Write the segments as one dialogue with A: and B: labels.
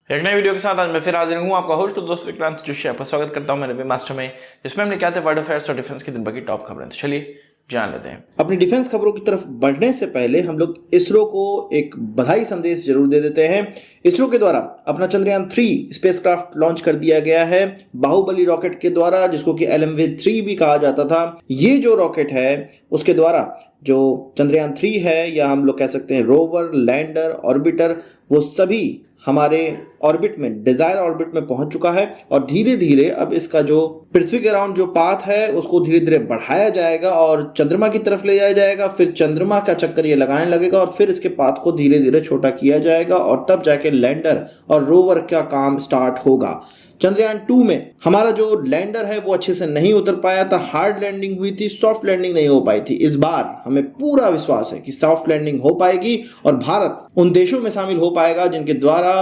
A: एक नई वीडियो के साथ आज मैं फिर हाजिर हूँ, आपका होस्ट दोस्त विक्रांत जोशी। आपका स्वागत करता हूँ मेरे भी मास्टर में, जिसमें हमने क्या थे वर्ल्ड अफेयर्स और डिफेंस की दिन भर की टॉप खबरें। तो चलिए जान लेते हैं।
B: अपनी डिफेंस खबरों की तरफ बढ़ने से पहले हम लोग इसरो को एक बधाई संदेश जरूर दे देते हैं। इसरो के द्वारा अपना चंद्रयान 3 स्पेसक्राफ्ट लॉन्च कर दिया गया है बाहुबली रॉकेट के द्वारा, जिसको कि LMV-3 भी कहा जाता था। ये जो रॉकेट है उसके द्वारा जो चंद्रयान 3 है, या हम लोग कह सकते हैं रोवर, लैंडर, ऑर्बिटर, वो सभी हमारे ऑर्बिट में, डिजायर ऑर्बिट में पहुंच चुका है। और धीरे धीरे अब इसका जो पृथ्वी के अराउंड जो पाथ है उसको धीरे धीरे बढ़ाया जाएगा और चंद्रमा की तरफ ले जाया जाएगा। फिर चंद्रमा का चक्कर ये लगाने लगेगा और फिर इसके पाथ को धीरे धीरे छोटा किया जाएगा और तब जाके लैंडर और रोवर का काम स्टार्ट होगा। चंद्रयान 2 में हमारा जो लैंडर है वो अच्छे से नहीं उतर पाया था, हार्ड लैंडिंग हुई थी, सॉफ्ट लैंडिंग नहीं हो पाई थी। इस बार हमें पूरा विश्वास है कि सॉफ्ट लैंडिंग हो पाएगी और भारत उन देशों में शामिल हो पाएगा जिनके द्वारा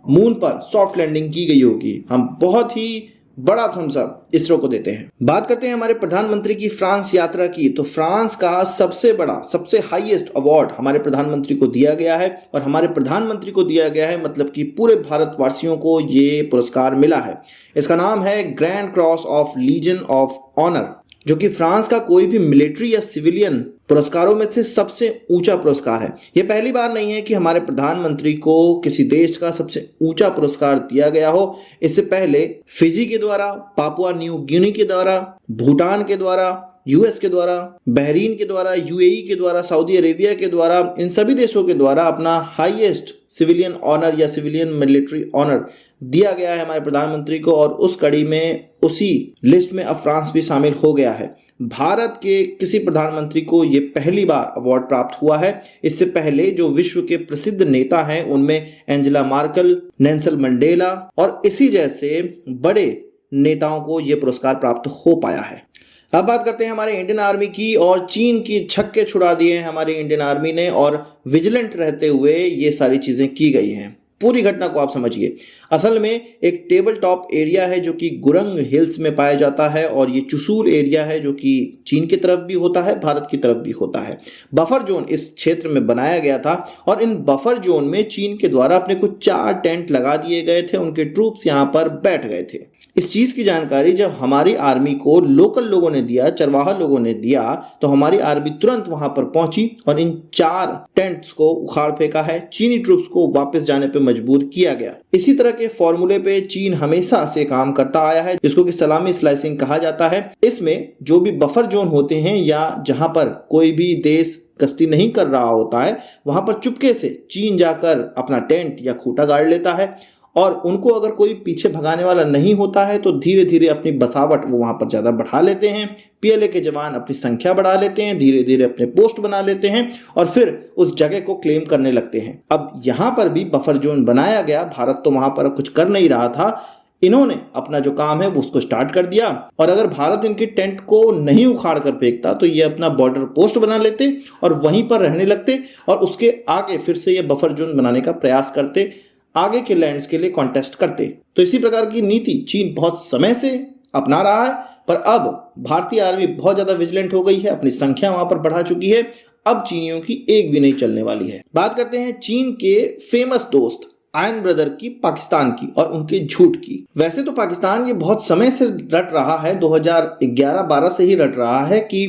B: मून पर सॉफ्ट लैंडिंग की गई होगी। हम बहुत ही बड़ा थम्स अप इसरो को देते हैं। बात करते हैं हमारे प्रधानमंत्री की फ्रांस यात्रा की, तो फ्रांस का सबसे बड़ा, सबसे हाईएस्ट अवार्ड हमारे प्रधानमंत्री को दिया गया है। और हमारे प्रधानमंत्री को दिया गया है मतलब कि पूरे भारतवासियों को ये पुरस्कार मिला है। इसका नाम है grand cross of Legion of Honour, जो कि फ्रांस का कोई भी मिलिट्री या सिविलियन पुरस्कारों में से सबसे ऊंचा पुरस्कार है। यह पहली बार नहीं है कि हमारे प्रधानमंत्री को किसी देश का सबसे ऊंचा पुरस्कार दिया गया हो। इससे पहले फिजी के द्वारा, पापुआ न्यू गिनी के द्वारा, भूटान के द्वारा, US के द्वारा, बहरीन के द्वारा, UAE के द्वारा, सऊदी अरेबिया के द्वारा, इन सभी देशों के द्वारा अपना हाईएस्ट सिविलियन ऑनर या सिविलियन मिलिट्री ऑनर दिया गया है हमारे प्रधानमंत्री को। और उस कड़ी में, उसी लिस्ट में अब फ्रांस भी शामिल हो गया है। भारत के किसी प्रधानमंत्री को ये पहली बार अवार्ड प्राप्त हुआ है। इससे पहले जो विश्व के प्रसिद्ध नेता हैं उनमें एंजेला मार्केल, नेल्सन मंडेला और इसी जैसे बड़े नेताओं को ये पुरस्कार प्राप्त हो पाया है। अब बात करते हैं हमारे इंडियन आर्मी की, और चीन की छक्के छुड़ा दिए हैं हमारी इंडियन आर्मी ने, और विजिलेंट रहते हुए ये सारी चीजें की गई हैं। पूरी घटना को आप समझिए। असल में एक टेबल टॉप एरिया है जो कि गुरंग हिल्स में पाया जाता है, और ये चुसूल एरिया है जो कि चीन की तरफ भी होता है, भारत की तरफ भी होता है। बफर जोन इस क्षेत्र में बनाया गया था और इन बफर जोन में चीन के द्वारा अपने कुछ 4 टेंट लगा दिए गए थे। उनके ट्रूप्स यहाँ पर बैठ गए थे। इस चीज की जानकारी जब हमारी आर्मी को लोकल लोगों ने दिया, चरवाहा लोगों ने दिया, तो हमारी आर्मी तुरंत वहां पर पहुंची और इन 4 टेंट्स को उखाड़ फेंका है। चीनी ट्रूप्स को वापस जाने पे मजबूर किया गया। इसी तरह के फॉर्मूले पे चीन हमेशा से काम करता आया है, जिसको कि सलामी स्लाइसिंग कहा जाता है। इसमें जो भी बफर जोन होते हैं या जहां पर कोई भी देश गश्ती नहीं कर रहा होता है, वहां पर चुपके से चीन जाकर अपना टेंट या खूंटा गाड़ लेता है और उनको अगर कोई पीछे भगाने वाला नहीं होता है तो धीरे धीरे अपनी बसावट वो वहां पर ज्यादा बढ़ा लेते हैं। PLA के जवान अपनी संख्या बढ़ा लेते हैं, धीरे धीरे अपने पोस्ट बना लेते हैं और फिर उस जगह को क्लेम करने लगते हैं। अब यहां पर भी बफर जोन बनाया गया, भारत तो वहां पर कुछ कर नहीं रहा था। इन्होंने अपना जो काम है वो उसको स्टार्ट कर दिया, और अगर भारत इनके टेंट को नहीं उखाड़ कर फेंकता तो ये अपना बॉर्डर पोस्ट बना लेते और वहीं पर रहने लगते और उसके आगे फिर से ये बफर जोन बनाने का प्रयास करते, आगे के लैंड्स के लिए कॉन्टेस्ट करते। तो इसी प्रकार की नीति चीन बहुत समय से अपना रहा है, पर अब भारतीय आर्मी बहुत ज्यादा विजिलेंट हो गई है, अपनी संख्या वहां पर बढ़ा चुकी है। अब चीनियों की एक भी नहीं चलने वाली है। बात करते हैं चीन के फेमस दोस्त आयन ब्रदर की, पाकिस्तान की, और उनके झूठ की। वैसे तो पाकिस्तान ये बहुत समय से रट रहा है, 2011-12 से ही रट रहा है कि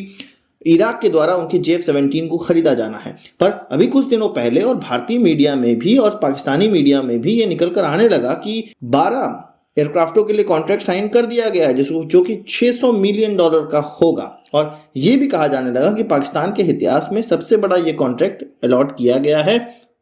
B: इराक के द्वारा उनके JF-17 को खरीदा जाना है। पर अभी कुछ दिनों पहले और भारतीय मीडिया में भी और पाकिस्तानी मीडिया में भी ये निकल कर आने लगा कि 12 एयरक्राफ्टों के लिए कॉन्ट्रैक्ट साइन कर दिया गया है, जो कि $600 मिलियन का होगा। और ये भी कहा जाने लगा कि पाकिस्तान के इतिहास में सबसे बड़ा ये कॉन्ट्रैक्ट अलॉट किया गया है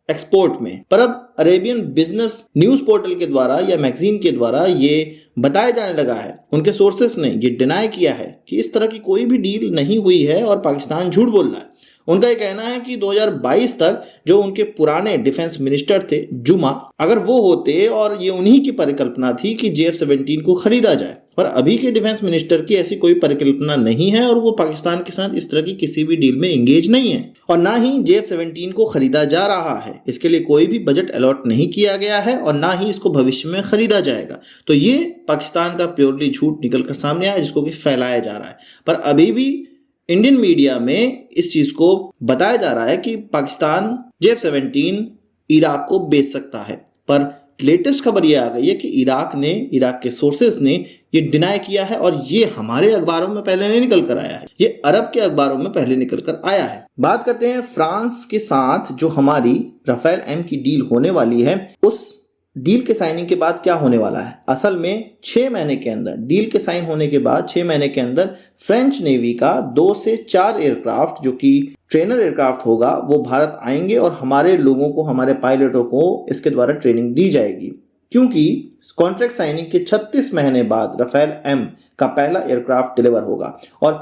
B: एक्सपोर्ट में। पर अब अरेबियन बिजनेस न्यूज पोर्टल के द्वारा या मैगजीन के द्वारा ये बताया जाने लगा है, उनके सोर्सेस ने ये डिनाई किया है कि इस तरह की कोई भी डील नहीं हुई है और पाकिस्तान झूठ बोल रहा है। उनका ये कहना है कि 2022 तक जो उनके पुराने डिफेंस मिनिस्टर थे जुमा, अगर वो होते और ये उन्हीं की परिकल्पना थी कि JF-17 को खरीदा जाए, पर अभी के डिफेंस मिनिस्टर की ऐसी कोई परिकल्पना नहीं है और वो पाकिस्तान के साथ इस तरह की किसी भी डील में एंगेज नहीं है और ना ही JF-17 को खरीदा जा रहा है। इसके लिए कोई भी बजट अलॉट नहीं किया गया है और ना ही इसको भविष्य में खरीदा जाएगा। तो ये पाकिस्तान का प्योरली झूठ निकल कर सामने आया, जिसको कि फैलाया जा रहा है। पर अभी भी इंडियन मीडिया में इस चीज को बताया जा रहा है कि पाकिस्तान JF-17 इराक को बेच सकता है, पर लेटेस्ट खबर ये आ गई है कि इराक के सोर्सेस ने ये डिनाई किया है और ये हमारे अखबारों में पहले नहीं निकल कर आया है, ये अरब के अखबारों में पहले निकल कर आया है। बात करते हैं फ्रांस के साथ जो हमारी राफेल एम की डील होने वाली है, उस डील के साइनिंग के बाद क्या होने वाला है। असल में 6 महीने के अंदर, डील के साइन होने के बाद 6 महीने के अंदर फ्रेंच नेवी का 2 से 4 एयरक्राफ्ट जो कि ट्रेनर एयरक्राफ्ट होगा वो भारत आएंगे और हमारे लोगों को, हमारे पायलटों को इसके द्वारा ट्रेनिंग दी जाएगी। क्योंकि कॉन्ट्रैक्ट साइनिंग के 36 महीने बाद राफेल एम का पहला एयरक्राफ्ट डिलीवर होगा और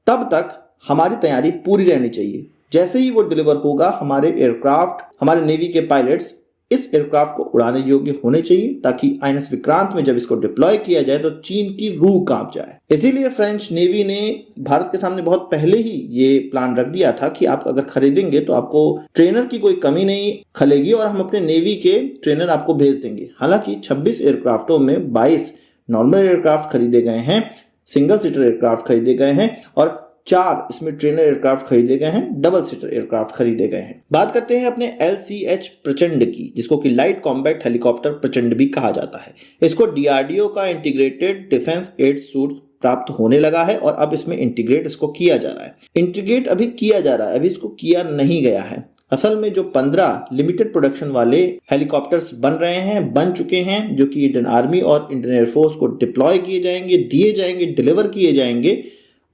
B: तब तक हमारी तैयारी पूरी रहनी चाहिए। जैसे ही वो डिलीवर होगा, हमारे एयरक्राफ्ट, हमारे नेवी के पायलट्स इस एयरक्राफ्ट को उड़ाने योग्य होने चाहिए, ताकि आईएनएस विक्रांत में जब इसको डिप्लॉय किया जाए तो चीन की रूह कांप जाए। इसीलिए फ्रेंच नेवी ने भारत के सामने बहुत पहले ही ये प्लान रख दिया था कि आप अगर खरीदेंगे तो आपको ट्रेनर की कोई कमी नहीं खलेगी और हम अपने नेवी के ट्रेनर आपको भेज देंगे। हालांकि 26 एयरक्राफ्टों में 22 नॉर्मल एयरक्राफ्ट खरीदे गए हैं, सिंगल सीटर एयरक्राफ्ट खरीदे गए हैं और 4 इसमें ट्रेनर एयरक्राफ्ट खरीदे गए हैं, डबल सीटर एयरक्राफ्ट खरीदे गए हैं। बात करते हैं अपने LCH प्रचंड की, जिसको कि लाइट कॉम्बैट हेलीकॉप्टर प्रचंड भी कहा जाता है। इसको DRDO का इंटीग्रेटेड डिफेंस एड सूट प्राप्त होने लगा है और अब इसमें इंटीग्रेट इसको किया जा रहा है। इंटीग्रेट अभी किया जा रहा है, अभी इसको किया नहीं गया है। असल में जो 15 लिमिटेड प्रोडक्शन वाले हेलीकॉप्टर्स बन रहे हैं, बन चुके हैं, जो कि इंडियन आर्मी और इंडियन एयरफोर्स को डिप्लॉय किए जाएंगे, दिए जाएंगे, डिलीवर किए जाएंगे,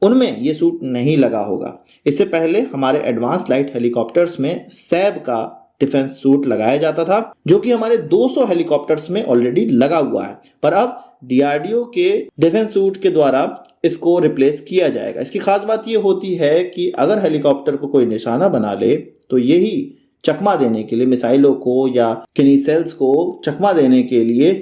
B: उनमें ये सूट नहीं लगा होगा। इससे पहले हमारे एडवांस लाइट हेलीकॉप्टर्स में सैब का डिफेंस सूट लगाया जाता था, जो कि हमारे 200 हेलीकॉप्टर्स में ऑलरेडी लगा हुआ है, पर अब DRDO के डिफेंस सूट के द्वारा इसको रिप्लेस किया जाएगा। इसकी खास बात ये होती है कि अगर हेलीकॉप्टर को कोई निशाना बना ले तो यही चकमा देने के लिए, मिसाइलों को या किनीसेल्स को चकमा देने के लिए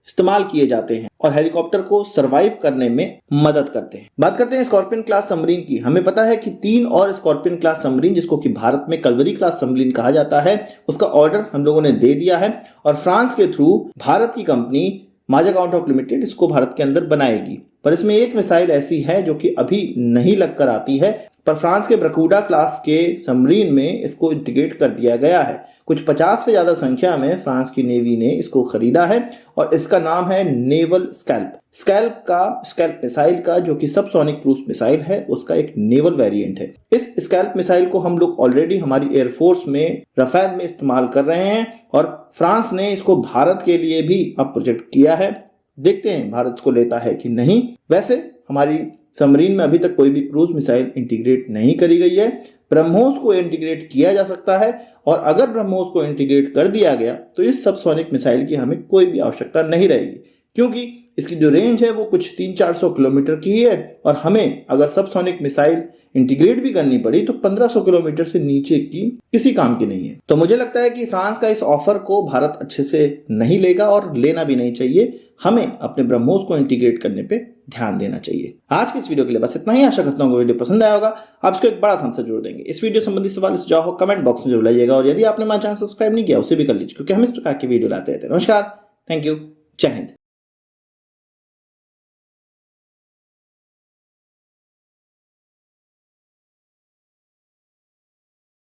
B: इस्तेमाल किए जाते हैं और हेलीकॉप्टर को सरवाइव करने में मदद करते हैं। बात करते हैं स्कॉर्पियन क्लास सबमरीन की। हमें पता है कि 3 और स्कॉर्पियन क्लास सबमरीन, जिसको कि भारत में कलवरी क्लास सबमरीन कहा जाता है, उसका ऑर्डर हम लोगों ने दे दिया है और फ्रांस के थ्रू भारत की कंपनी माजा काउंट लिमिटेड इसको भारत के अंदर बनाएगी। पर इसमें एक मिसाइल ऐसी है जो कि अभी नहीं लगकर आती है, पर फ्रांस के ब्रकूडा क्लास के सबमरीन में इसको इंटीग्रेट कर दिया गया है। कुछ 50 से ज्यादा संख्या में फ्रांस की नेवी ने इसको खरीदा है और इसका नाम है नेवल स्कैल्प। स्कैल्प मिसाइल का, जो कि सबसोनिक क्रूज मिसाइल है, उसका एक नेवल वेरिएंट है। इस स्कैल्प मिसाइल को हम लोग ऑलरेडी हमारी एयरफोर्स में राफेल में इस्तेमाल कर रहे हैं और फ्रांस ने इसको भारत के लिए भी अब प्रोजेक्ट किया है। देखते हैं भारत को लेता है कि नहीं। वैसे हमारी सबमरीन में अभी तक कोई भी क्रूज मिसाइल इंटीग्रेट नहीं करी गई है। ब्रह्मोस को इंटीग्रेट किया जा सकता है और अगर ब्रह्मोस को इंटीग्रेट कर दिया गया तो इस सबसोनिक मिसाइल की हमें कोई भी आवश्यकता नहीं रहेगी, क्योंकि इसकी जो रेंज है वो कुछ 300-400 किलोमीटर की है और हमें अगर सबसोनिक मिसाइल इंटीग्रेट भी करनी पड़ी तो 1500 किलोमीटर से नीचे की किसी काम की नहीं है। तो मुझे लगता है कि फ्रांस का इस ऑफर को भारत अच्छे से नहीं लेगा और लेना भी नहीं चाहिए। हमें अपने ब्रह्मोस को इंटीग्रेट करने पे ध्यान देना चाहिए। आज की इस वीडियो के लिए बस इतना ही। आशा करता हूँ वीडियो पसंद आया होगा। आप इसको एक बड़ा थम्स अप जरूर देंगे। इस वीडियो संबंधी सवाल सुझाव हो कमेंट बॉक्स में जरूर लाइएगा और यदि आपने हमारा चैनल सब्सक्राइब नहीं किया उसे भी कर लीजिए, क्योंकि हम इस प्रकार की वीडियो लाते रहते हैं। नमस्कार, थैंक यू, जय हिंद।